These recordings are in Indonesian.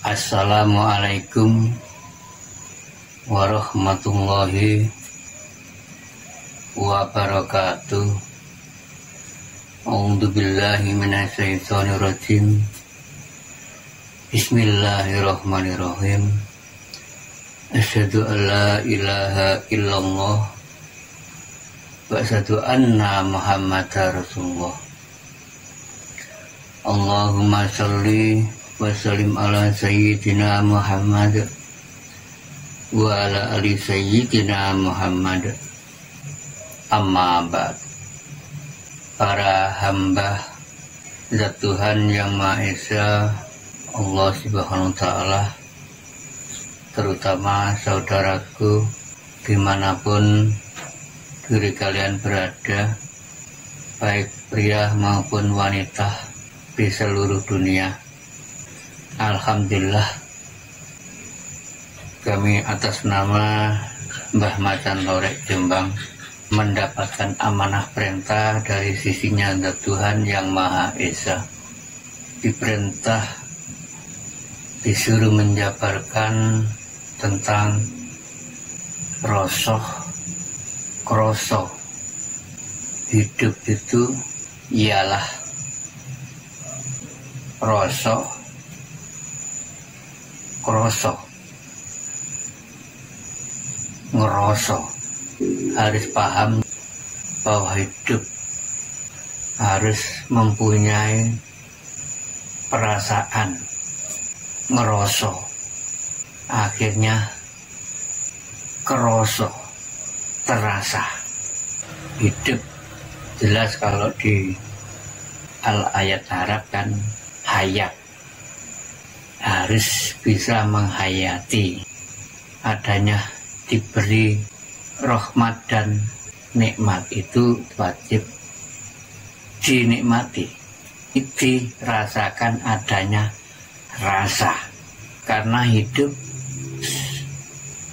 Assalamualaikum warahmatullahi wabarakatuh. A'udzubillahi minasyaitonirrajim. Bismillahirrahmanirrahim. Asyhadu an la ilaha illallah wa asyhadu anna Muhammadar Rasulullah. Allahumma sholli wa sallim ala sayyidina Muhammad wa ala ali sayyidina Muhammad. Amma ba'd. Para hamba Zat Tuhan Yang Maha Esa, Allah Subhanahu wa Ta'ala, terutama saudaraku dimanapun diri kalian berada, baik pria maupun wanita di seluruh dunia. Alhamdulillah, kami atas nama Mbah Macan Lorek Jombang mendapatkan amanah perintah dari sisinya Zat Tuhan Yang Maha Esa. Diperintah, disuruh menjabarkan tentang kroso. Hidup itu ialah kroso, ngeroso. Harus paham bahwa hidup harus mempunyai perasaan ngeroso. Akhirnya kroso, terasa. Hidup jelas kalau di ayat Arab kan hayat, harus bisa menghayati. Adanya diberi rahmat dan nikmat itu wajib dinikmati, dirasakan adanya rasa. Karena hidup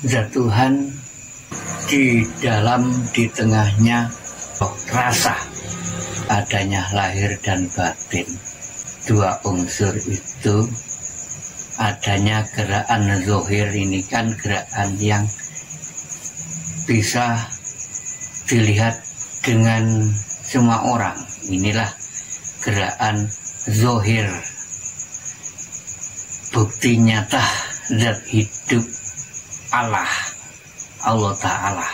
Zat Tuhan di tengahnya rasa, adanya lahir dan batin. Dua unsur itu, adanya gerakan zohir, ini kan gerakan yang bisa dilihat dengan semua orang. Inilah gerakan zohir, bukti nyata zat hidup Allah Ta'ala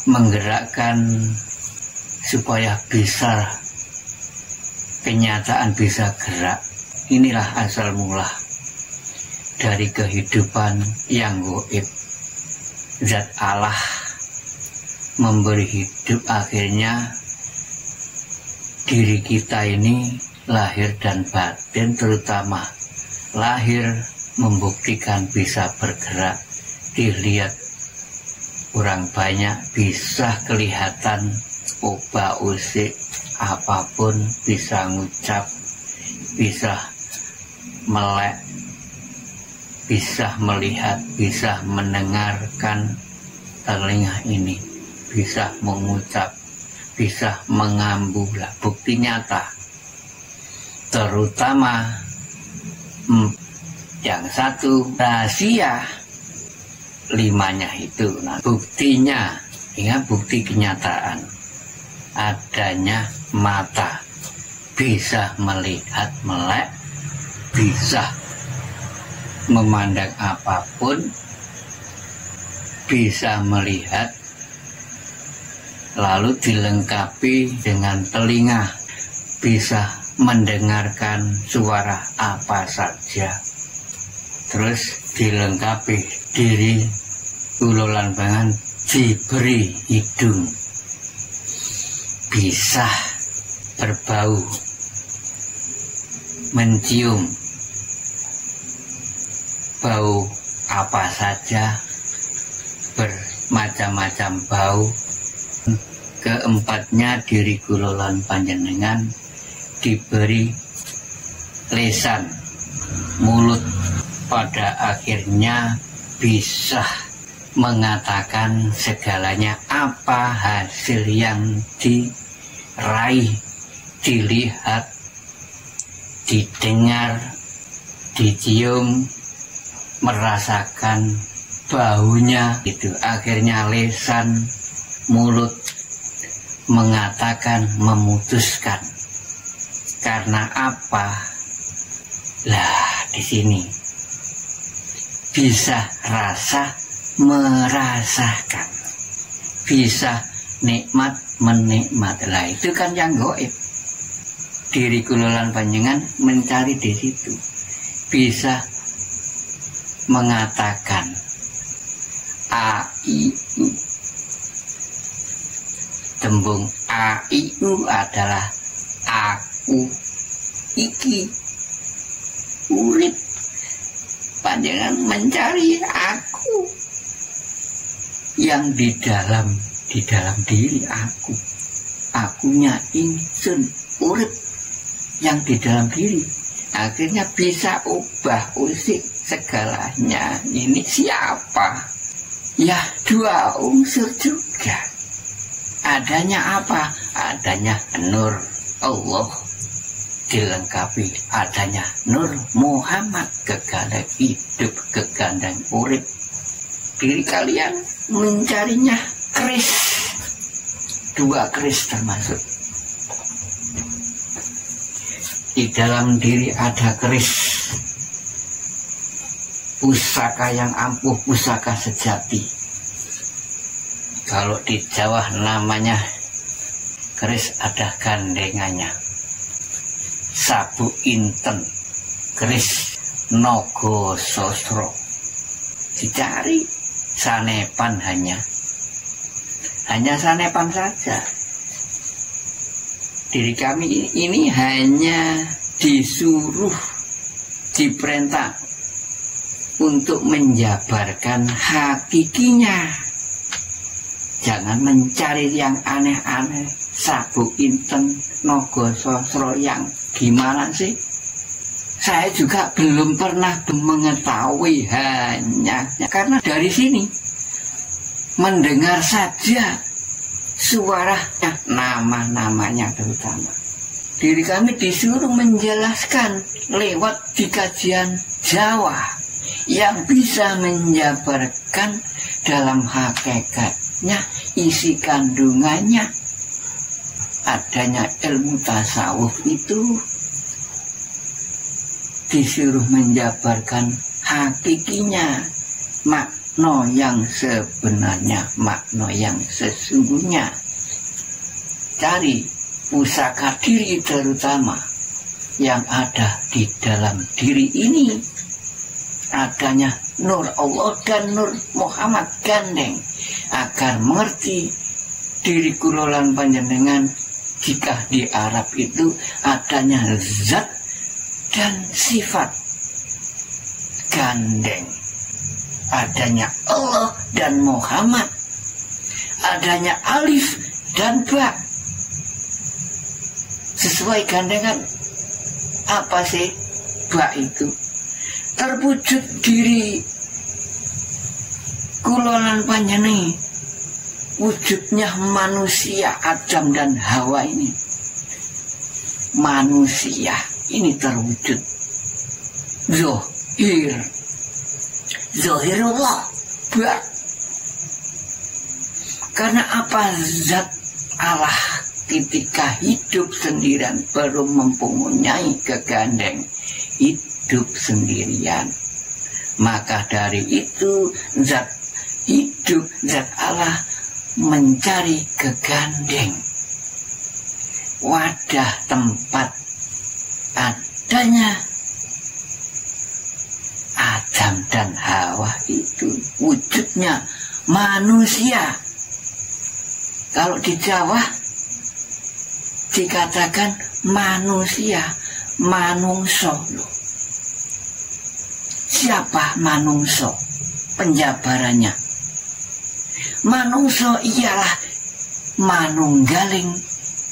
menggerakkan supaya bisa kenyataan, bisa gerak. Inilah asal mula dari kehidupan yang gaib. Zat Allah memberi hidup, akhirnya diri kita ini lahir dan batin, terutama lahir membuktikan bisa bergerak, dilihat orang banyak, bisa kelihatan oba usik apapun, bisa ngucap, bisa melek, bisa melihat, bisa mendengarkan, telinga ini bisa mengucap, bisa mengambu. Bukti nyata, terutama yang satu rahasia, limanya itu. Nah, buktinya, ingat bukti kenyataan, adanya mata, bisa melihat, melek, bisa memandang apapun, bisa melihat, lalu dilengkapi dengan telinga, bisa mendengarkan suara apa saja. Terus dilengkapi diri ulolan bangan, diberi hidung, bisa berbau, mencium bau apa saja, bermacam-macam bau. Keempatnya diri kulolan panjenengan diberi lisan, mulut, pada akhirnya bisa mengatakan segalanya, apa hasil yang diraih, dilihat, didengar, dicium, merasakan baunya itu, akhirnya lisan, mulut mengatakan, memutuskan. Karena apa? Lah, di sini bisa rasa merasakan, bisa nikmat menikmat. Lah itu kan yang gaib. Diri kulolan panjenengan mencari di situ, bisa mengatakan a i u. Tembung a i u adalah aku iki urip. Panjenengan mencari aku yang di dalam diri aku, akunya ingsun urip yang di dalam diri. Akhirnya bisa ubah usik segalanya. Ini siapa? Ya, dua unsur juga. Adanya apa? Adanya nur Allah, dilengkapi adanya nur Muhammad, kegandeng hidup, kegandeng urip. Diri kalian mencarinya keris, dua keris termasuk. Di dalam diri ada keris, pusaka yang ampuh, pusaka sejati. Kalau di Jawa namanya keris ada gandengannya. Sabu inten, keris Nogo Sosro. Dicari sanepan, hanya sanepan saja. Diri kami ini hanya disuruh, diperintah untuk menjabarkan hakikinya. Jangan mencari yang aneh-aneh, sabu inten, nogo sosro yang gimana sih? Saya juga belum pernah mengetahui, hanya karena dari sini mendengar saja suaranya, nama-namanya terutama. Diri kami disuruh menjelaskan lewat di kajian Jawa yang bisa menjabarkan dalam hakikatnya, isi kandungannya. Adanya ilmu tasawuf itu disuruh menjabarkan hakikinya, makna yang sebenarnya, makna yang sesungguhnya. Cari pusaka diri terutama yang ada di dalam diri ini. Adanya nur Allah dan nur Muhammad gandeng, agar mengerti diri kulolan panjenengan. Jika di Arab itu adanya zat dan sifat gandeng, adanya Allah dan Muhammad, adanya alif dan ba. Sesuai gandengan apa sih ba itu? Terwujud diri kulolan panjenengan, wujudnya manusia Adam dan Hawa ini. Manusia ini terwujud Zohirullah ba. Karena apa? Zat Allah ketika hidup sendirian baru mempunyai kegandeng hidup sendirian. Maka dari itu zat hidup, zat Allah mencari kegandeng wadah tempat adanya Adam dan Hawa itu wujudnya manusia. Kalau di Jawa dikatakan manusia, manungso. Siapa manungso? Penjabarannya, manungso ialah manunggaling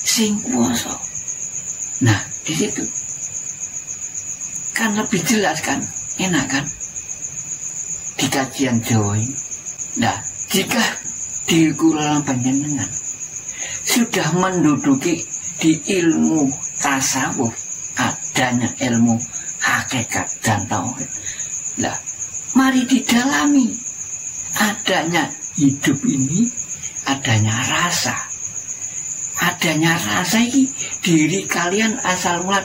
sing kuwasa. Nah, di situ kan lebih jelas kan, enak kan di kajian Jawa ini. Nah, jika di kulolan panjenengan sudah menduduki di ilmu tasawuf, adanya ilmu hakikat dan tauhid. Lah, mari didalami adanya hidup ini, adanya rasa. Adanya rasa ini diri kalian asal mula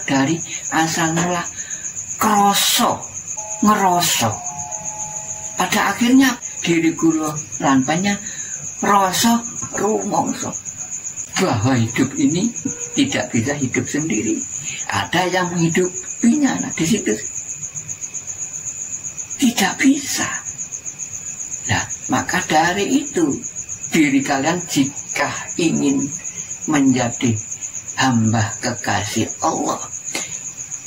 kroso, ngeroso. Pada akhirnya diri kula lan panjenengan rasa rumangsa bahwa hidup ini tidak bisa hidup sendiri. Ada yang menghidupinya. Nah, di situ tidak bisa. Nah, maka dari itu diri kalian jika ingin menjadi hamba kekasih Allah,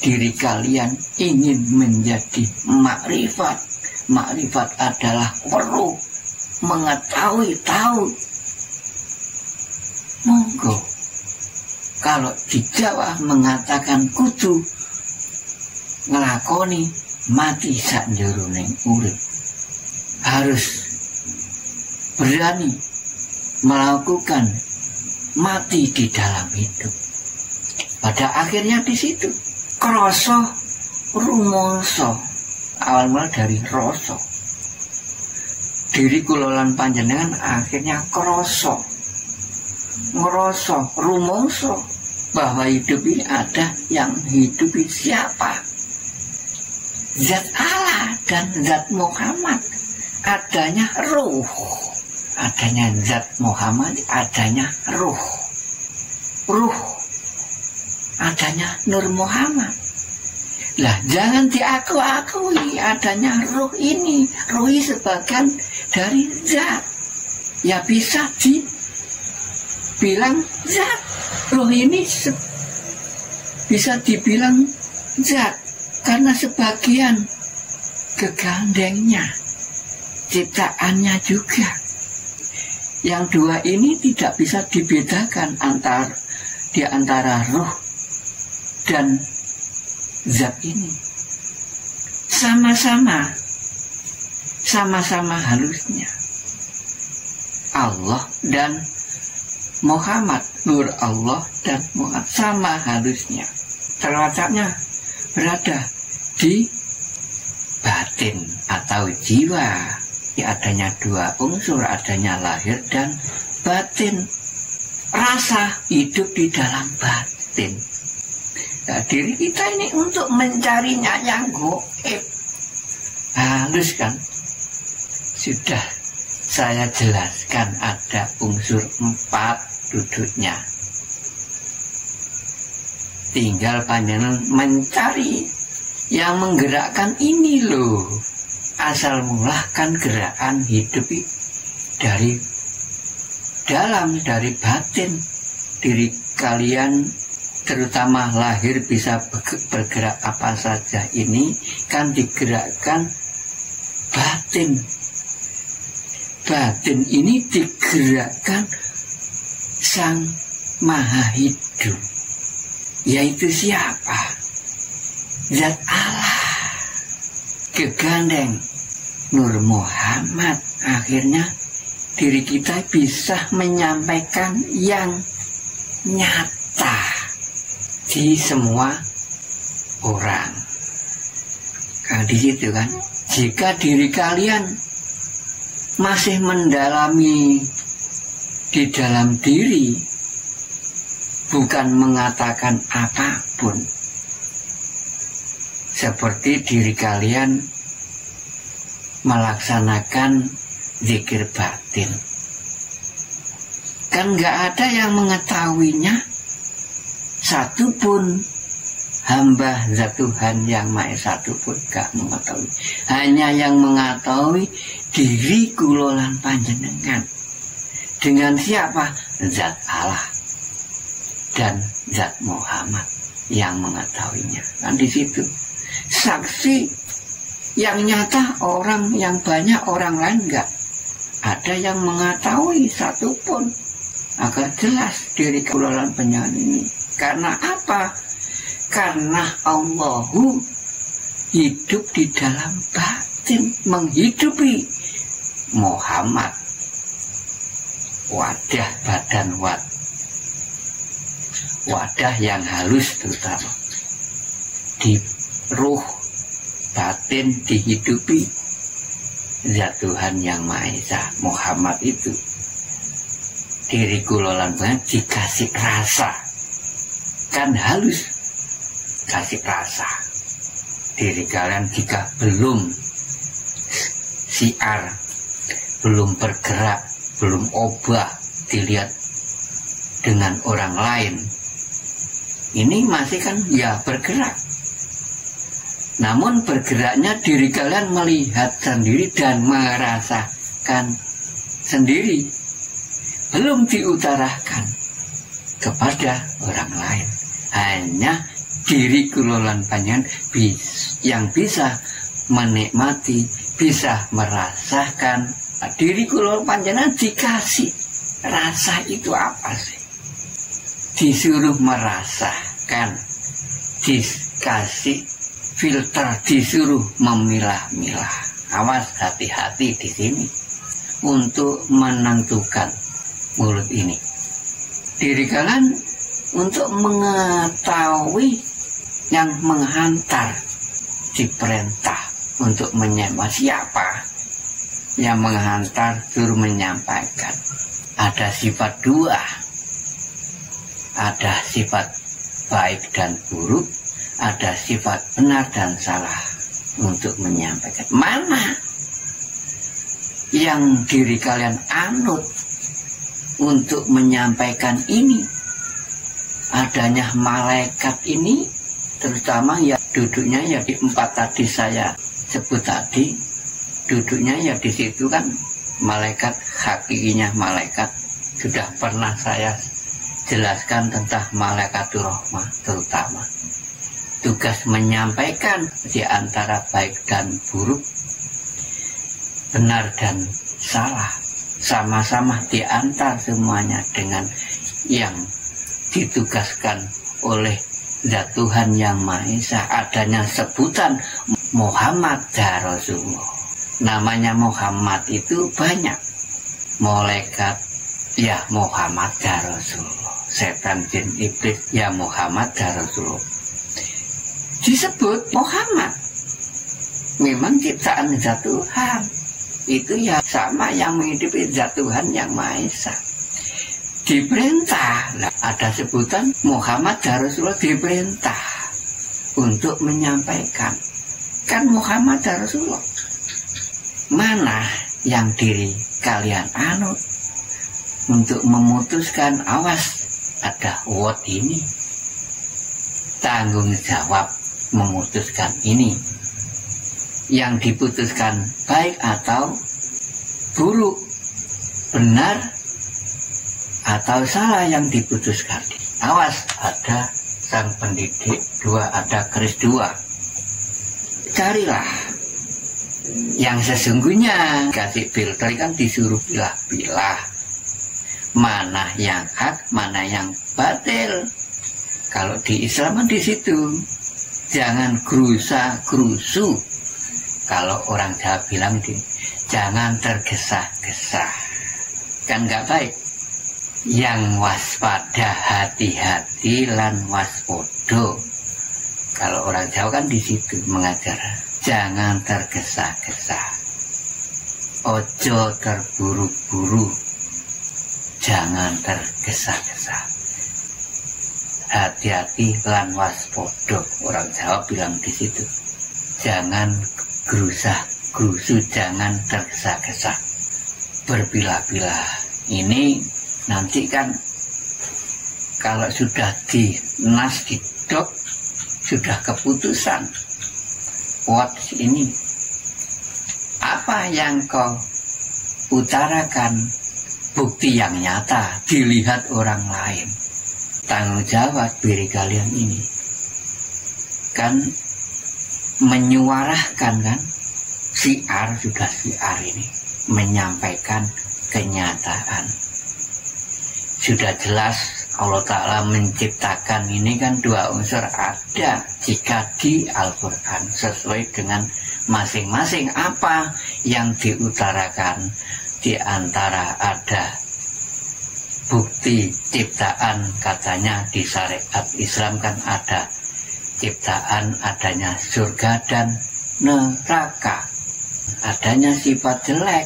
diri kalian ingin menjadi makrifat. Makrifat adalah weruh, mengetahui, tahu. Monggo, kalau di Jawa mengatakan kudu ngelakoni mati sak njeroning urip, harus berani melakukan mati di dalam hidup. Pada akhirnya di situ kroso rumangsa, awal mula dari rasa. Diri kula lan panjenengan akhirnya kroso, ngerasa rumangsa bahwa hidup ini ada yang hidupi siapa? Zat Allah dan zat Muhammad. Adanya ruh. Adanya zat Muhammad, adanya ruh. Ruh. Adanya Nur Muhammad. Lah, jangan diakui adanya ruh ini. Ruh ini sebagian dari zat. Ya bisa dibilang zat. Ruh ini bisa dibilang zat karena sebagian kegandengnya, ciptaannya juga. Yang dua ini tidak bisa dibedakan di antara ruh dan zat ini. Sama-sama halusnya. Allah dan Muhammad, Nur Allah dan Muhammad sama halusnya. Terletaknya berada di batin atau jiwa. Adanya dua unsur, adanya lahir dan batin. Rasa hidup di dalam batin. Nah, diri kita ini untuk mencarinya yang gaib. Halus kan? Sudah saya jelaskan ada unsur 4 duduknya. Tinggal panjenengan mencari yang menggerakkan ini loh. Asal mula kan gerakan hidup dari dalam, dari batin. Diri kalian terutama lahir bisa bergerak apa saja ini kan digerakkan batin. Batin ini digerakkan Sang Maha Hidup. Yaitu siapa? Zat Allah. Kegandeng Nur Muhammad. Akhirnya diri kita bisa menyampaikan yang nyata di semua orang. Nah, di situ kan, jika diri kalian masih mendalami di dalam diri, bukan mengatakan apapun, seperti diri kalian melaksanakan zikir batin, kan nggak ada yang mengetahuinya satupun. Hamba zat Tuhan yang Maha Esa pun gak mengetahui. Hanya yang mengetahui diri kula lan panjenengan. Dengan siapa? Zat Allah dan zat Muhammad yang mengetahuinya. Kan di situ saksi yang nyata orang yang banyak, orang lain enggak ada yang mengetahui satupun. Agar jelas diri kula lan panjenengan ini. Karena apa? Karena Allahu hidup di dalam batin, menghidupi Muhammad. Wadah badan wadah yang halus terutama di ruh batin dihidupi Zat Tuhan Yang Maha Esa. Muhammad itu diri kula lan panjenengan dikasih rasa, kan halus kasih rasa. Diri kalian jika belum siar, belum bergerak, belum obah dilihat dengan orang lain, ini masih kan ya bergerak. Namun bergeraknya diri kalian melihat sendiri dan merasakan sendiri, belum diutarakan kepada orang lain. Hanya diri kula lan panjenengan yang bisa menikmati, bisa merasakan. Diri kula panjenengan dikasih rasa itu apa sih? Disuruh merasakan, dikasih filter, disuruh memilah-milah. Awas, hati-hati di sini untuk menentukan mulut ini. Diri kalian untuk mengetahui yang menghantar diperintah untuk menyampaikan. Siapa yang menghantar suruh menyampaikan? Ada sifat dua, ada sifat baik dan buruk, ada sifat benar dan salah untuk menyampaikan. Mana yang diri kalian anut untuk menyampaikan ini? Adanya malaikat ini, terutama ya duduknya ya di 4 tadi saya sebut tadi, duduknya ya di situ kan malaikat, hakikinya malaikat. Sudah pernah saya jelaskan tentang malaikatur rahmah, terutama tugas menyampaikan di antara baik dan buruk, benar dan salah, sama-sama diantar semuanya dengan yang ditugaskan oleh Zat Tuhan Yang Maha Esa. Adanya sebutan Muhammad ya Rasulullah. Namanya Muhammad itu banyak. Malaikat ya Muhammad ya Rasulullah, setan jin iblis ya Muhammad ya Rasulullah. Disebut Muhammad, memang ciptaan Zat Tuhan itu ya sama yang menghidupi Zat Tuhan Yang Maha Esa. Diperintah, nah, ada sebutan Muhammad ya Rasulullah, diperintah untuk menyampaikan. Kan Muhammad ya Rasulullah. Mana yang diri kalian anut untuk memutuskan? Awas, ada word ini, tanggung jawab memutuskan ini. Yang diputuskan baik atau buruk, benar atau salah yang diputuskan. Awas, ada sang pendidik dua, ada keris dua. Carilah yang sesungguhnya. Kasih filter kan disuruh pilah-pilah mana yang hak, mana yang batil. Kalau di Islam di situ jangan gerusa-gerusu. Kalau orang Jawa bilang jangan tergesa-gesa, kan nggak baik. Yang waspada, hati-hati lan waspodo. Kalau orang Jawa kan di situ mengajar jangan tergesa-gesa, ojo terburu-buru, jangan tergesa-gesa, hati-hati lan waspodo. Orang Jawa bilang di situ jangan gerusa-gerusu, jangan tergesa-gesa, berpilah-pilah. Ini nanti kan kalau sudah di nas, di dok, sudah keputusan what ini, apa yang kau utarakan bukti yang nyata dilihat orang lain. Tanggung jawab diri kalian ini kan menyuarakan, kan siar, sudah siar ini menyampaikan kenyataan. Sudah jelas Allah Ta'ala menciptakan ini kan dua unsur ada jika di Al-Quran sesuai dengan masing-masing apa yang diutarakan. Di antara ada bukti ciptaan, katanya di syariat Islam kan ada ciptaan adanya surga dan neraka, adanya sifat jelek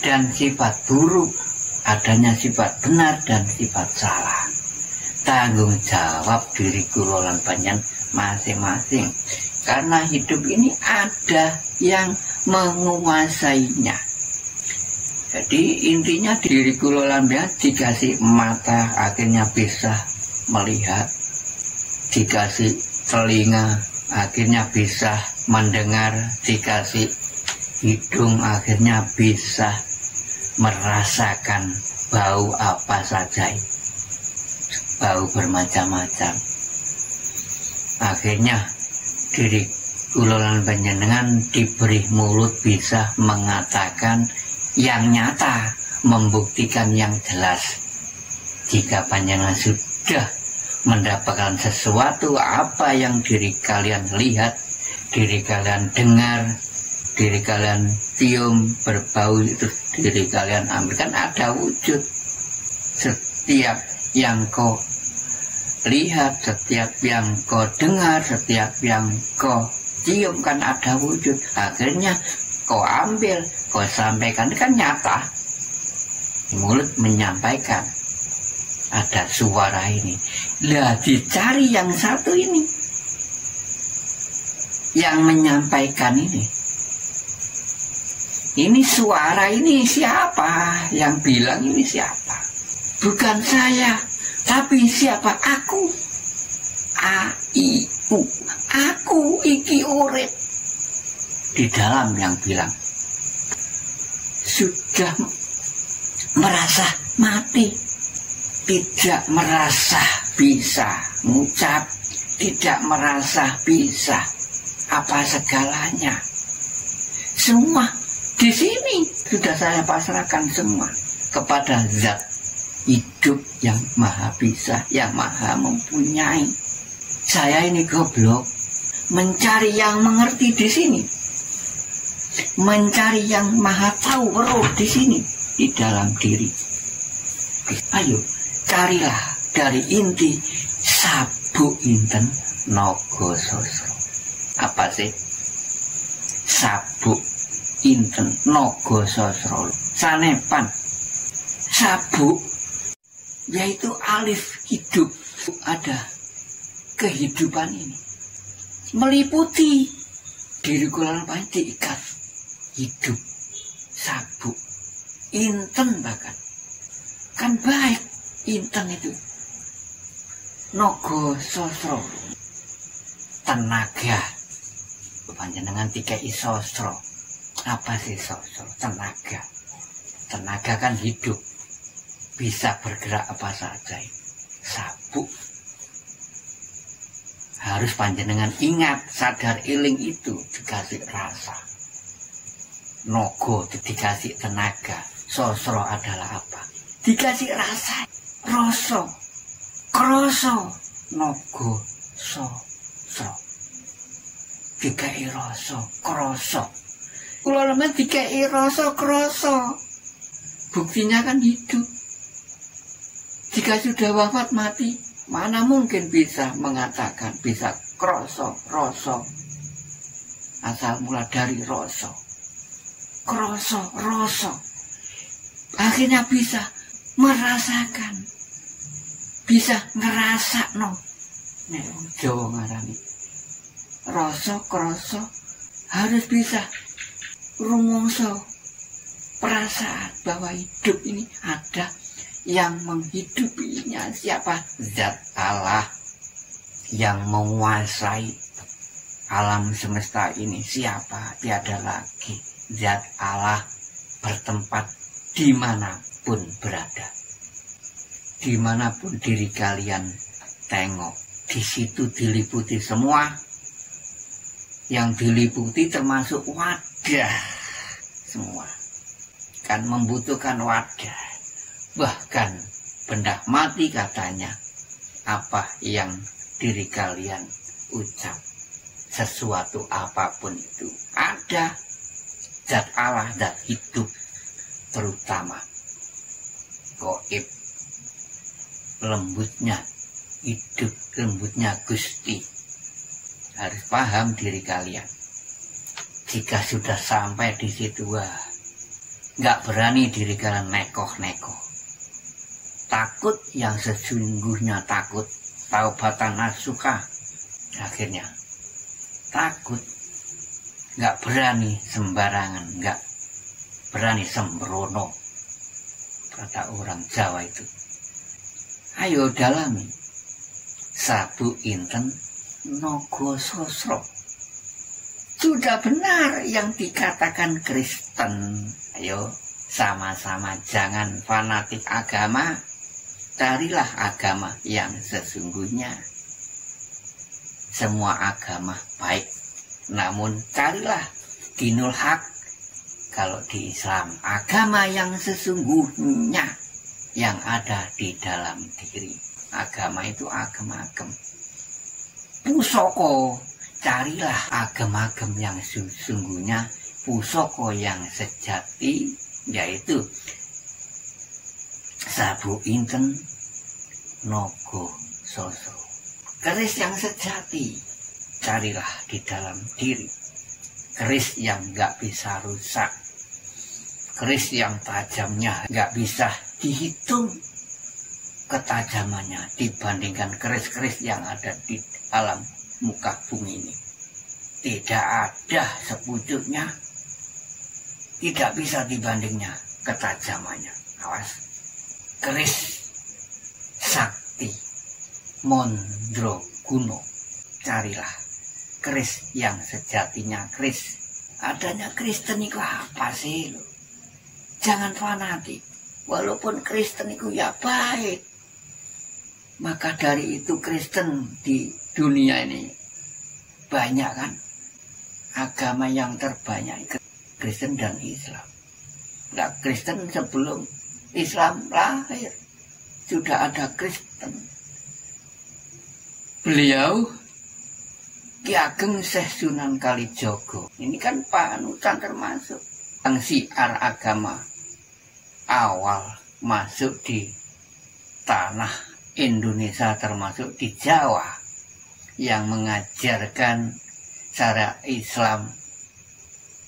dan sifat buruk, adanya sifat benar dan sifat salah. Tanggung jawab diri kula lan panjenengan masing-masing, karena hidup ini ada yang menguasainya. Jadi intinya diri kula lan panjenengan dikasih mata akhirnya bisa melihat, dikasih telinga akhirnya bisa mendengar, dikasih hidung akhirnya bisa merasakan bau apa saja, bau bermacam-macam. Akhirnya diri kula lan panjenengan diberi mulut bisa mengatakan yang nyata, membuktikan yang jelas. Jika panjenengan sudah mendapatkan sesuatu apa yang diri kalian lihat, diri kalian dengar, diri kalian cium, berbau, itu diri kalian ambil, kan ada wujud. Setiap yang kau lihat, setiap yang kau dengar, setiap yang kau cium kan ada wujud. Akhirnya kau ambil, kau sampaikan, kan nyata. Mulut menyampaikan, ada suara ini. Lah dicari yang satu ini, yang menyampaikan ini. Ini suara ini siapa? Yang bilang ini siapa? Bukan saya, tapi siapa? Aku. A-I-U. Aku iki urip. Di dalam yang bilang sudah merasa mati, tidak merasa bisa mengucap, tidak merasa bisa apa segalanya. Semua di sini sudah saya pasrahkan semua kepada zat hidup yang maha bisa, yang maha mempunyai. Saya ini goblok, mencari yang mengerti di sini, mencari yang maha tahu roh di sini, di dalam diri. Ayo, carilah dari inti sabuk inten naga sasra. Apa sih sabuk inten naga sasra? Sanepan sabuk yaitu alif hidup, ada kehidupan ini meliputi diri kula lan diikat hidup sabuk inten, bahkan kan baik inten itu naga sasra tenaga. Panjenengan dikai sasra. Apa sih sasra? Tenaga. Tenaga kan hidup, bisa bergerak apa saja. Sabuk harus panjenengan ingat, sadar eling itu dikasih rasa. Naga dikasih tenaga. Sasra adalah apa? Dikasih rasa, rasa, krasa. Naga sasra dikai rasa, krasa. Kula lemen dikai rasa, krasa. Buktinya kan hidup. Jika sudah wafat mati, mana mungkin bisa mengatakan, bisa krasa, rasa. Asal mula dari rasa, krasa, rasa. Akhirnya bisa merasakan, bisa ngerasakno. Nek Jawa ngarani rasa, krasa, harus bisa rumangsa perasaan bahwa hidup ini ada yang menghidupinya. Siapa? Zat Allah yang menguasai alam semesta ini. Siapa? Tiada lagi. Zat Allah bertempat dimanapun berada, dimanapun diri kalian tengok, di situ diliputi semua. Yang diliputi termasuk wadah semua, kan membutuhkan wadah. Bahkan benda mati katanya, apa yang diri kalian ucap, sesuatu apapun itu ada zat Allah, zat hidup, terutama gaib, lembutnya hidup, lembutnya Gusti harus paham diri kalian. Jika sudah sampai di situ, nggak berani diri kalian nekoh-nekoh. Takut yang sesungguhnya takut, taubatan nasuha. Akhirnya takut, nggak berani sembarangan, nggak berani sembrono, kata orang Jawa itu. Ayo dalami. Satu inten nogo sosro. Sudah benar yang dikatakan Kristen. Ayo sama-sama jangan fanatik agama. Carilah agama yang sesungguhnya. Semua agama baik. Namun carilah dinul haq. Kalau di Islam, agama yang sesungguhnya yang ada di dalam diri. Agama itu agem-agem. Pusoko, carilah agem-agem yang sesungguhnya. Pusoko yang sejati, yaitu sabu inten nogo soso. Keris yang sejati, carilah di dalam diri. Keris yang nggak bisa rusak. Keris yang tajamnya nggak bisa dihitung ketajamannya dibandingkan keris-keris yang ada di alam muka bumi ini. Tidak ada sepucuknya, tidak bisa dibandingnya ketajamannya. Awas, keris sakti mondro kuno, carilah keris yang sejatinya. Keris adanya Kristen itu apa sih lo? Jangan fanatik. Walaupun Kristen itu ya baik. Maka dari itu Kristen di dunia ini banyak kan. Agama yang terbanyak Kristen dan Islam. Nah, Kristen sebelum Islam lahir sudah ada Kristen. Beliau Ki Ageng Syekh Sunan Kalijogo. Ini kan panutan termasuk yang siar agama awal masuk di tanah Indonesia, termasuk di Jawa, yang mengajarkan cara Islam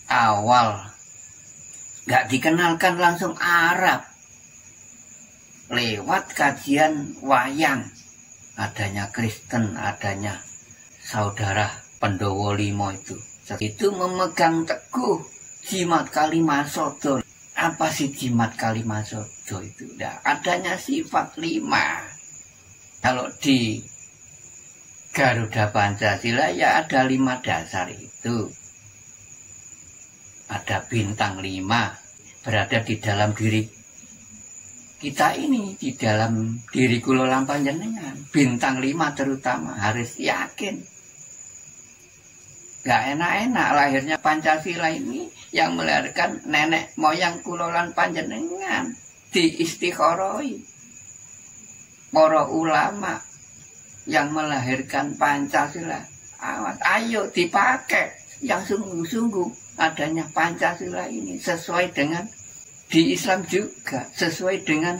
awal. Gak dikenalkan langsung Arab, lewat kajian wayang. Adanya Kristen, adanya saudara Pendowo Limo itu memegang teguh jimat Kalimasodo. Apa sih jimat Kalimasodo itu? Nah, adanya sifat 5. Kalau di Garuda Pancasila ya ada 5 dasar itu. Ada bintang 5 berada di dalam diri kita ini, di dalam diri kula lan panjenengan. Bintang 5 terutama harus yakin. Gak enak-enak lahirnya Pancasila ini yang melahirkan nenek moyang kula lan panjenengan, diistikharoi para ulama yang melahirkan Pancasila. Awas, ayo dipakai yang sungguh-sungguh adanya Pancasila ini, sesuai dengan di Islam juga, sesuai dengan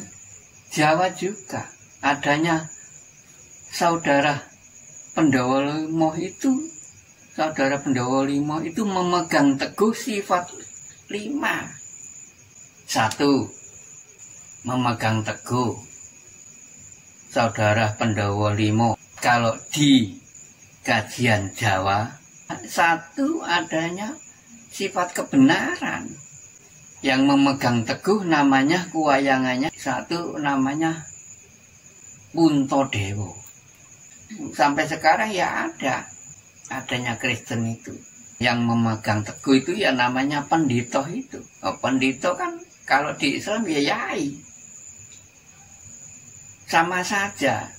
Jawa juga. Adanya saudara Pendowo Limo itu, saudara Pendowo Limo itu memegang teguh sifat 5. 1. Memegang teguh saudara Pendowo Limo. Kalau di kajian Jawa, 1 adanya sifat kebenaran. Yang memegang teguh namanya kuwayangannya 1 namanya Puntadewa. Sampai sekarang ya adanya Kristen itu. Yang memegang teguh itu ya namanya pendito itu. Pendito kan kalau di Islam ya yai. Sama saja.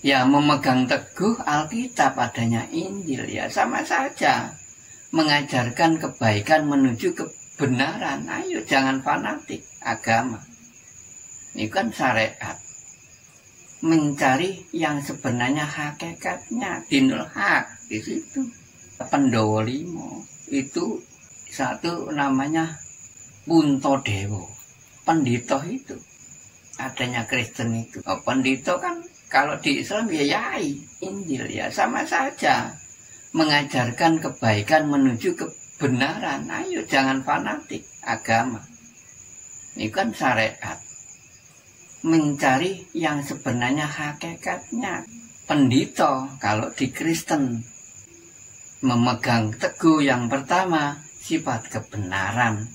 Ya memegang teguh Alkitab, adanya Injil, ya sama saja. Mengajarkan kebaikan menuju kebenaran. Ayo jangan fanatik agama. Ini kan syariat. Mencari yang sebenarnya hakikatnya, dinul haq di situ. Pendowo Limo itu 1 namanya Puntadewa. Pendito itu adanya Kristen itu. Pendito kan kalau di Islam ya yai, Injil, ya sama saja. mengajarkan kebaikan menuju kebenaran. Ayo jangan fanatik agama. Ini kan syariat. Mencari yang sebenarnya hakikatnya. Pendito kalau di Kristen memegang teguh yang pertama sifat kebenaran.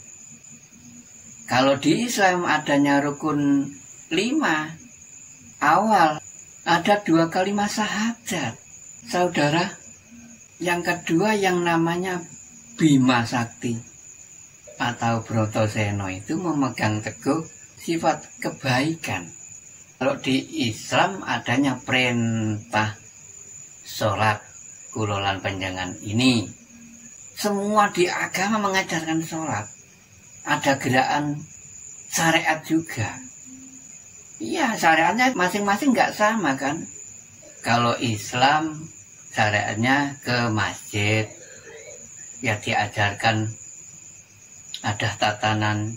Kalau di Islam adanya rukun 5 awal ada 2 kalimat syahadat. Saudara, yang kedua yang namanya Bima Sakti atau Brotoseno itu memegang teguh sifat kebaikan. Kalau di Islam adanya perintah sholat kulolan panjangan ini. Semua di agama mengajarkan sholat. Ada gerakan syariat juga. Iya, syariatnya masing-masing nggak sama kan. Kalau Islam syariatnya ke masjid, ya diajarkan ada tatanan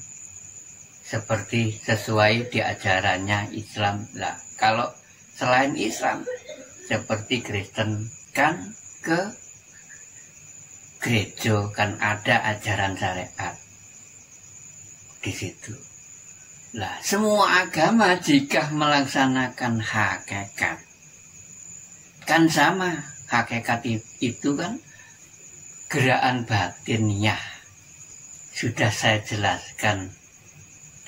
seperti sesuai diajarannya Islam lah. Kalau selain Islam seperti Kristen kan ke gereja kan ada ajaran syariat di situ. Lah semua agama jika melaksanakan hakikat kan sama. Hakikat itu kan gerakan batinnya. Sudah saya jelaskan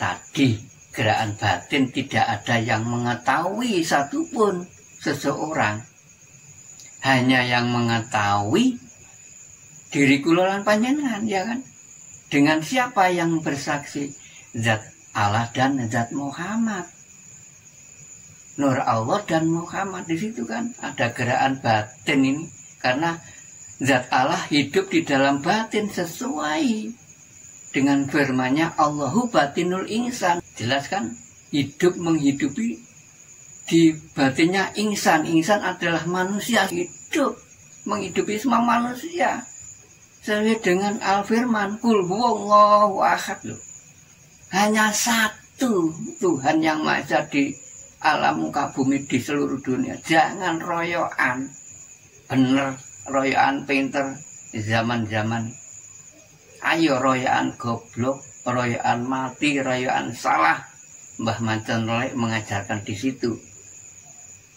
tadi, gerakan batin tidak ada yang mengetahui satupun seseorang. Hanya yang mengetahui diri kulolan panjenengan, ya kan? Dengan siapa yang bersaksi? Zat Allah dan Zat Muhammad. Nur Allah dan Muhammad, di situ kan ada gerakan batin ini. Karena Zat Allah hidup di dalam batin sesuai dengan firman-Nya Allahu batinul insan. Jelas kan? Hidup menghidupi di batinnya insan. Insan adalah manusia hidup menghidupi semua manusia. Sesuai dengan al-firman kul huwallahu ahad loh. Hanya satu Tuhan yang Maha Esa di alam muka bumi di seluruh dunia. Jangan royoan. Bener royoan pinter zaman-zaman. Ayo royoan goblok, royoan mati, royoan salah. Mbah Macan Lolek mengajarkan di situ.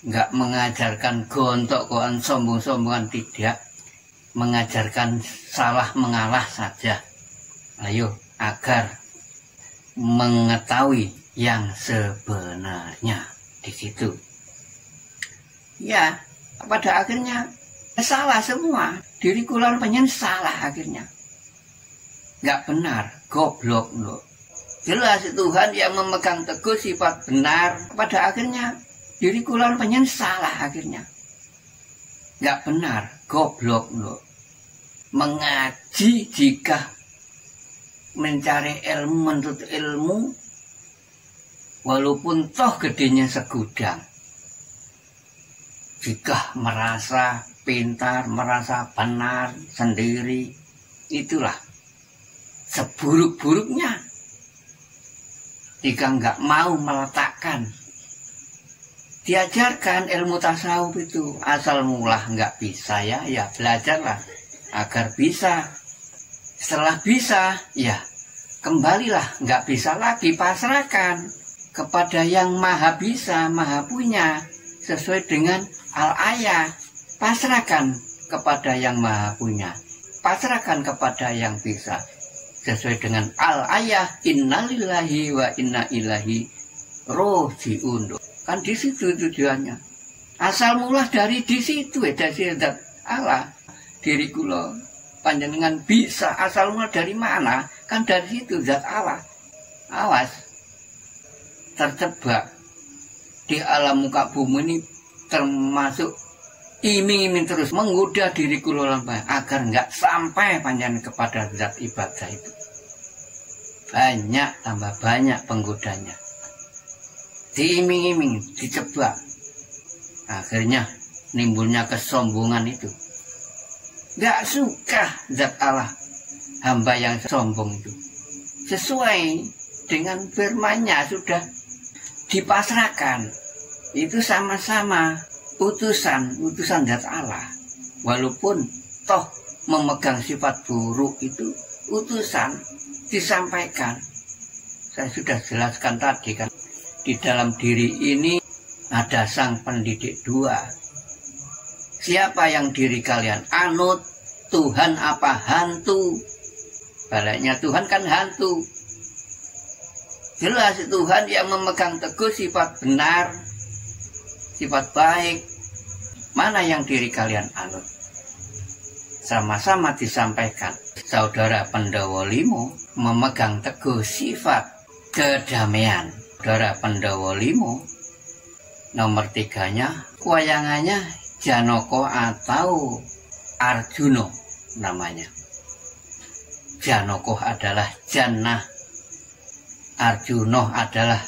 Enggak mengajarkan gontok-gontokan sombong-sombongan, tidak. Mengajarkan salah mengalah saja. Ayo agar mengetahui yang sebenarnya di situ. Ya, pada akhirnya salah semua. Diri kulolan panjenengan salah akhirnya. Nggak benar, goblok loh. Jelas Tuhan yang memegang teguh sifat benar. Pada akhirnya diri kulolan panjenengan salah akhirnya. Nggak benar, goblok loh. Mengaji jika mencari ilmu, menuntut ilmu, walaupun toh gedenya segudang. Jika merasa pintar, merasa benar sendiri, itulah seburuk-buruknya. Jika nggak mau meletakkan, diajarkan ilmu tasawuf itu asal mula nggak bisa ya belajarlah agar bisa. Setelah bisa, ya kembalilah, nggak bisa lagi pasrahkan kepada yang maha bisa, maha punya, sesuai dengan al-ayah. Pasrahkan kepada yang maha punya, pasrahkan kepada yang bisa, sesuai dengan al-ayah. Innalillahi wa inna ilaihi roji'un. Kan di situ tujuannya. Asal mula dari di situ dari Zat Allah. Diri kula panjenengan bisa asal mula dari mana? Kan dari situ Zat Allah. Awas, terjebak di alam muka bumi ini, termasuk iming-iming terus menggoda diri kula agar nggak sampai panjenengan kepada zat ibadah itu. Banyak, tambah banyak penggodanya. Diiming-iming, dicebak. Akhirnya nimbulnya kesombongan itu. Nggak suka zat Allah hamba yang sombong itu. Sesuai dengan firman-Nya sudah dipasrahkan. Itu sama-sama utusan zat Allah. Walaupun toh memegang sifat buruk itu utusan disampaikan. Saya sudah jelaskan tadi kan, di dalam diri ini ada sang pendidik dua. Siapa yang diri kalian anut? Tuhan apa hantu? Baliknya Tuhan kan hantu. Jelas Tuhan yang memegang teguh sifat benar, sifat baik. Mana yang diri kalian anut? Sama-sama disampaikan. Saudara Pandhawa 5 memegang teguh sifat kedamaian. Saudara Pandhawa 5 nomor 3-nya wayangannya Janaka atau Arjuna namanya. Janaka adalah jannah, Arjuna adalah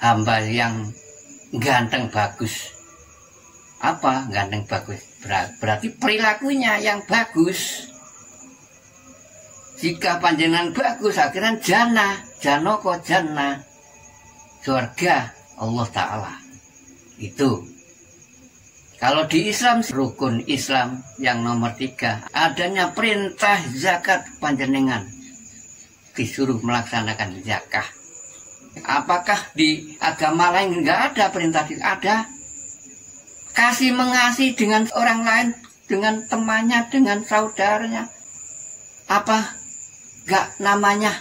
hamba yang ganteng bagus. Apa ganteng bagus? Berarti perilakunya yang bagus. Jika panjenengan bagus, akhirnya jannah, Janaka jannah, surga Allah Ta'ala. Itu. Kalau di Islam, rukun Islam yang nomor 3, adanya perintah zakat panjenengan. Disuruh melaksanakan zakah. Apakah di agama lain nggak ada perintah? Ada. Kasih mengasihi dengan orang lain, dengan temannya, dengan saudaranya. Apa nggak namanya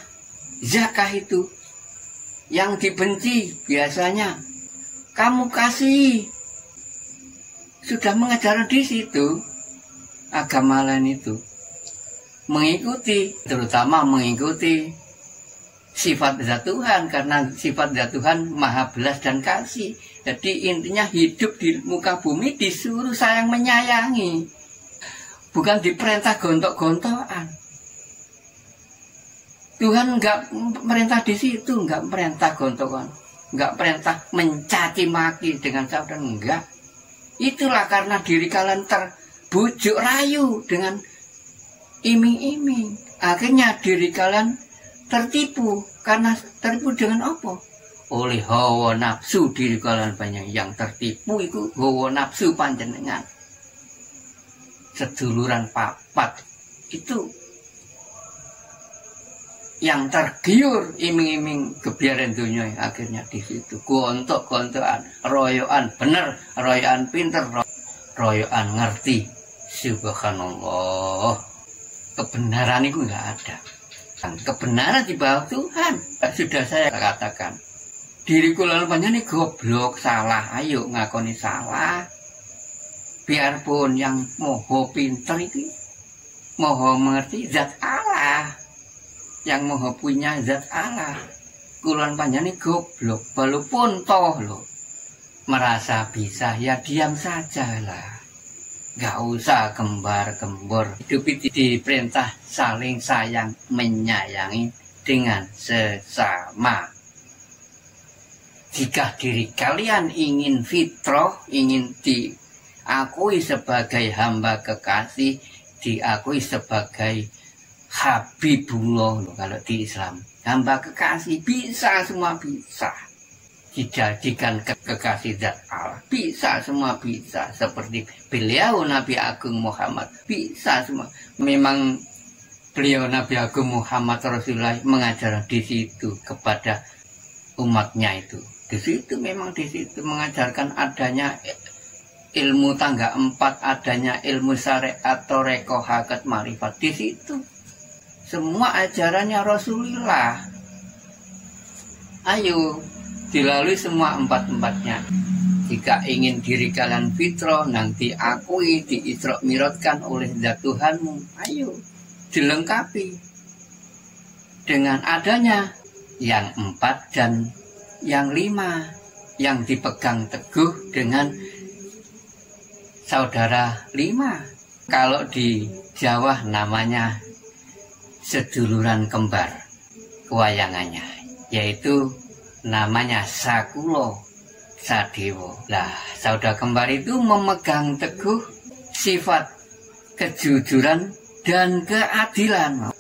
zakah itu? Yang dibenci biasanya kamu kasih. Sudah mengajar di situ agama lain itu mengikuti, terutama mengikuti sifat zat Tuhan, karena sifat zat Tuhan maha belas dan kasih. Jadi intinya hidup di muka bumi disuruh sayang menyayangi, bukan diperintah gontok-gontokan. Tuhan nggak merintah di situ, nggak merintah gontokan, nggak perintah mencaci maki dengan saudara, enggak. Itulah karena diri kalian terbujuk rayu dengan iming-iming. Akhirnya diri kalian tertipu. Karena tertipu dengan apa? Oleh hawa nafsu diri kalian banyak. Yang tertipu itu hawa nafsu panjenengan. Seduluran papat itu yang tergiur iming-iming kebiaran dunia, akhirnya di situ gontok-gontokan, royoan bener, royoan pinter, royoan ngerti. Subhanallah, kebenaran itu nggak ada. Kebenaran di bawah Tuhan. Sudah saya katakan, diriku lalu banyak nih goblok, salah, ayo ngakoni salah. Biarpun yang moho pinter itu, moho mengerti zat Allah, yang maha punya zat Allah. Kulon panjang ini goblok, walaupun toh lo merasa bisa, ya diam saja lah, gak usah gembar-gembor. Hidup itu diperintah saling sayang menyayangi dengan sesama. Jika diri kalian ingin fitrah, ingin diakui sebagai hamba kekasih, diakui sebagai Habibullah kalau di Islam, hamba kekasih, bisa, semua bisa. Dijadikan kekasih zat Allah, bisa, semua bisa. Seperti beliau Nabi Agung Muhammad, bisa semua. Memang beliau Nabi Agung Muhammad Rasulullah mengajar di situ kepada umatnya itu. Di situ memang di situ mengajarkan adanya ilmu tangga 4, adanya ilmu syariat, thoreko, hakikat, marifat. Di situ semua ajarannya Rasulullah. Ayo dilalui semua 4-4-nya. Jika ingin diri kalian fitrah, nanti akui, diisra mi'rajkan oleh zat Tuhanmu. Ayo dilengkapi dengan adanya yang 4 dan yang 5, yang dipegang teguh dengan saudara 5. Kalau di Jawa namanya seduluran kembar kewayangannya, yaitu namanya Sakulo Sadewo. Lah, saudara kembar itu memegang teguh sifat kejujuran dan keadilan.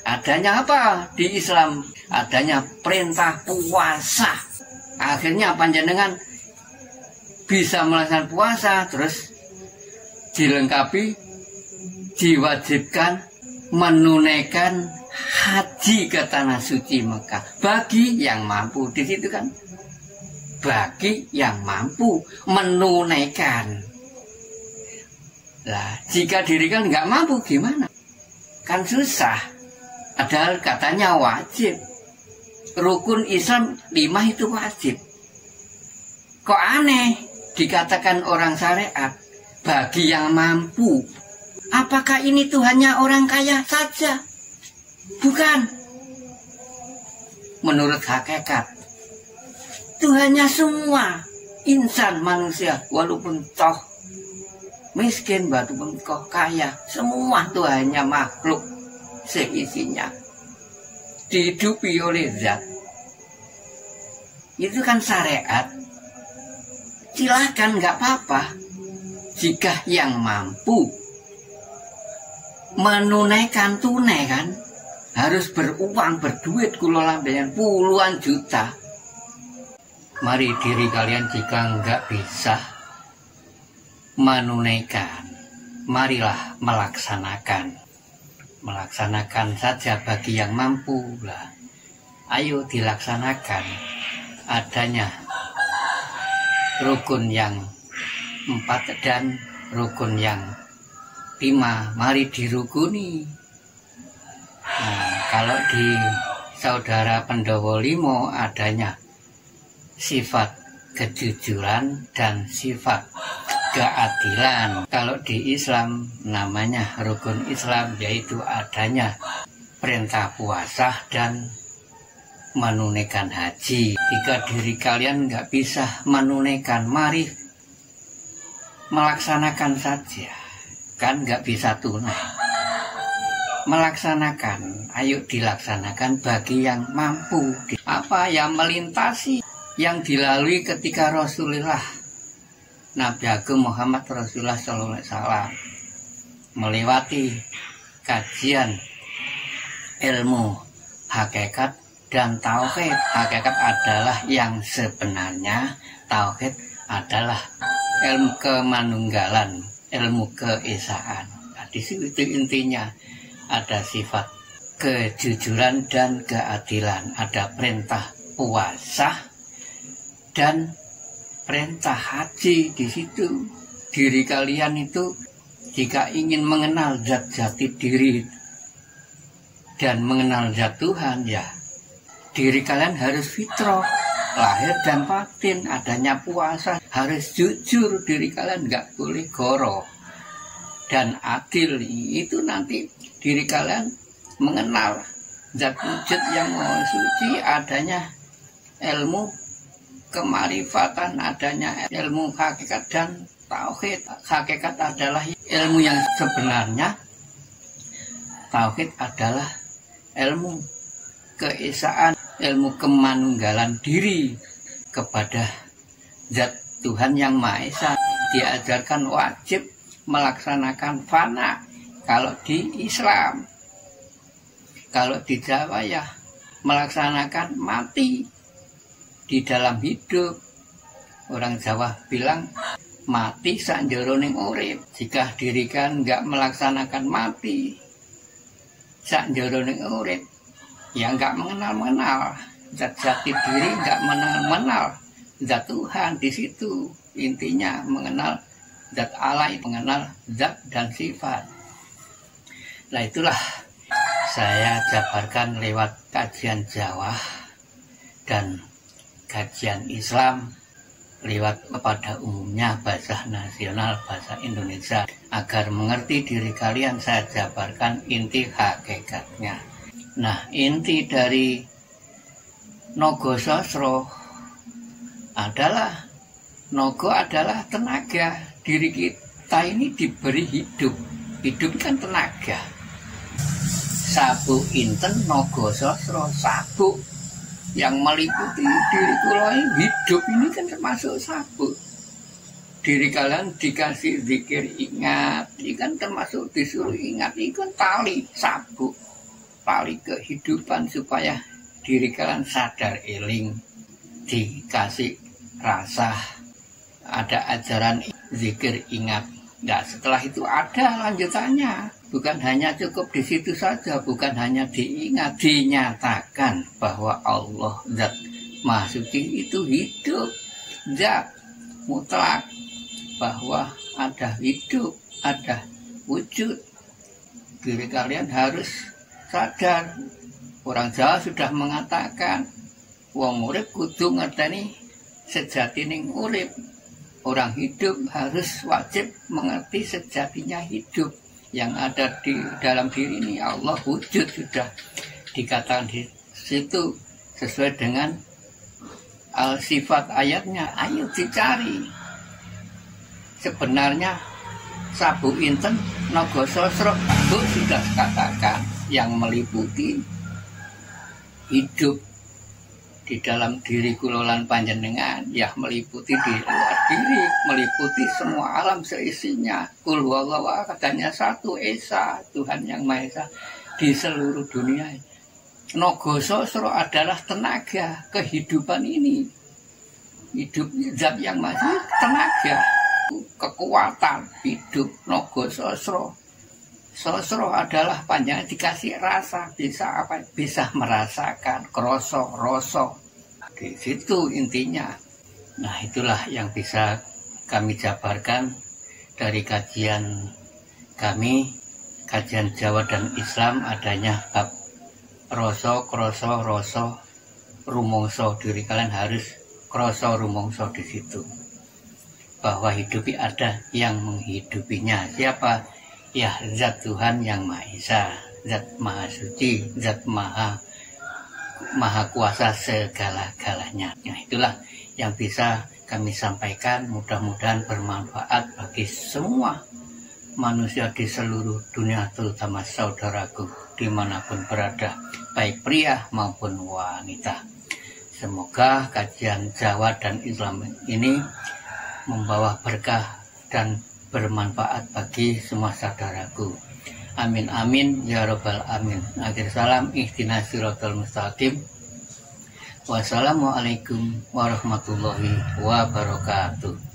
Adanya apa di Islam? Adanya perintah puasa. Akhirnya panjenengan bisa melaksanakan puasa, terus dilengkapi diwajibkan menunaikan haji ke tanah suci Mekah bagi yang mampu. Di situ kan bagi yang mampu menunaikan. Lah, jika diri kan nggak mampu gimana? Kan susah. Padahal katanya wajib. Rukun Islam 5 itu wajib. Kok aneh dikatakan orang syariat bagi yang mampu? Apakah ini Tuhannya orang kaya saja? Bukan. Menurut hakikat, Tuhannya semua insan manusia, walaupun toh miskin, walaupun toh kaya, semua Tuhannya makhluk seisinya dihidupi oleh zat. Itu kan syariat. Silakan, nggak apa-apa. Jika yang mampu menunaikan tunai kan, harus beruang, berduit, kulola dengan puluhan juta. Mari diri kalian jika nggak bisa menunaikan, marilah melaksanakan. Melaksanakan saja bagi yang mampu lah. Ayo dilaksanakan adanya rukun yang 4 dan rukun yang 5. Mari dirukuni. Nah, kalau di Saudara Pendowo Limo adanya sifat kejujuran dan sifat keadilan. Kalau di Islam namanya rukun Islam, yaitu adanya perintah puasa dan menunaikan haji. Jika diri kalian nggak bisa menunaikan, mari melaksanakan saja. Kan nggak bisa tunai. Melaksanakan, ayo dilaksanakan bagi yang mampu. Apa yang melintasi yang dilalui ketika Rasulullah Nabi Agung Muhammad Rasulullah SAW melewati kajian ilmu hakikat dan tauhid. Hakikat adalah yang sebenarnya, tauhid adalah ilmu kemanunggalan, ilmu keesaan. Nah, di situ intinya ada sifat kejujuran dan keadilan, ada perintah puasa dan perintah haji. Di situ diri kalian itu jika ingin mengenal zat jati diri dan mengenal zat Tuhan, ya diri kalian harus fitrah, lahir dan batin, adanya puasa, harus jujur, diri kalian nggak boleh goro dan adil. Itu nanti diri kalian mengenal zat wujud yang maha suci, adanya ilmu kemarifatan, adanya ilmu hakikat dan tauhid. Hakikat adalah ilmu yang sebenarnya, tauhid adalah ilmu keesaan, ilmu kemanunggalan diri kepada zat Tuhan yang Maha Esa. Diajarkan wajib melaksanakan fana kalau di Islam. Kalau di Jawa ya melaksanakan mati di dalam hidup. Orang Jawa bilang mati sakjeroning urip. Jika diri kan nggak melaksanakan mati sakjeroning urip, ya nggak mengenal zat jati diri, nggak mengenal zat Tuhan. Di situ intinya mengenal zat Allah, mengenal zat dan sifat. Nah, itulah saya jabarkan lewat kajian Jawa dan kajian Islam lewat kepada umumnya bahasa nasional, bahasa Indonesia. Agar mengerti diri kalian, saya jabarkan inti hakikatnya. Nah, inti dari Nogo Sosro adalah, Nogo adalah tenaga. Diri kita ini diberi hidup. Hidup kan tenaga. Sabuk inten Nogo Sosro, sabuk yang meliputi diri kula ini, hidup ini kan termasuk sabuk. Diri kalian dikasih zikir ingat, ini kan termasuk disuruh ingat, ini kan tali sabuk, tali kehidupan supaya diri kalian sadar eling, dikasih rasa, ada ajaran zikir ingat. Nah, setelah itu ada lanjutannya, Bukan hanya cukup di situ saja, bukan hanya diingat, dinyatakan bahwa Allah Zat Maha Suci itu hidup, zat mutlak, bahwa ada hidup, ada wujud. Diri kalian harus sadar. Orang Jawa sudah mengatakan, wong urip kudu ngerteni sejatining urip. Orang hidup harus wajib mengerti sejatinya hidup. Yang ada di dalam diri ini Allah wujud, sudah dikatakan di situ sesuai dengan sifat ayatnya. Ayo dicari. Sebenarnya sabu inten naga sosro sudah katakan yang meliputi hidup di dalam diri kulolan panjenengan, ya meliputi di luar diri, meliputi semua alam seisinya. Kul huwallahu ahad, katanya satu esa, Tuhan yang Maha Esa di seluruh dunia. Naga sosro adalah tenaga kehidupan ini. Hidup zat yang masih tenaga, kekuatan hidup. Naga sosro, sosro adalah panjangnya dikasih rasa, bisa apa? Bisa merasakan, kroso, roso. Di situ intinya. Nah, itulah yang bisa kami jabarkan dari kajian kami, kajian Jawa dan Islam, adanya bab roso, kroso, roso, rumongso. Diri kalian harus kroso, rumongso di situ. Bahwa hidupi ada yang menghidupinya. Siapa? Ya, zat Tuhan yang Maha Esa, zat Maha Suci, zat Maha Kuasa segala-galanya. Nah, itulah yang bisa kami sampaikan. Mudah-mudahan bermanfaat bagi semua manusia di seluruh dunia, terutama saudaraku dimanapun berada, baik pria maupun wanita. Semoga kajian Jawa dan Islam ini membawa berkah dan bermanfaat bagi semua saudaraku. Amin amin ya robbal amin. Akhir salam, ihdinas siratal mustaqim. Wassalamualaikum warahmatullahi wabarakatuh.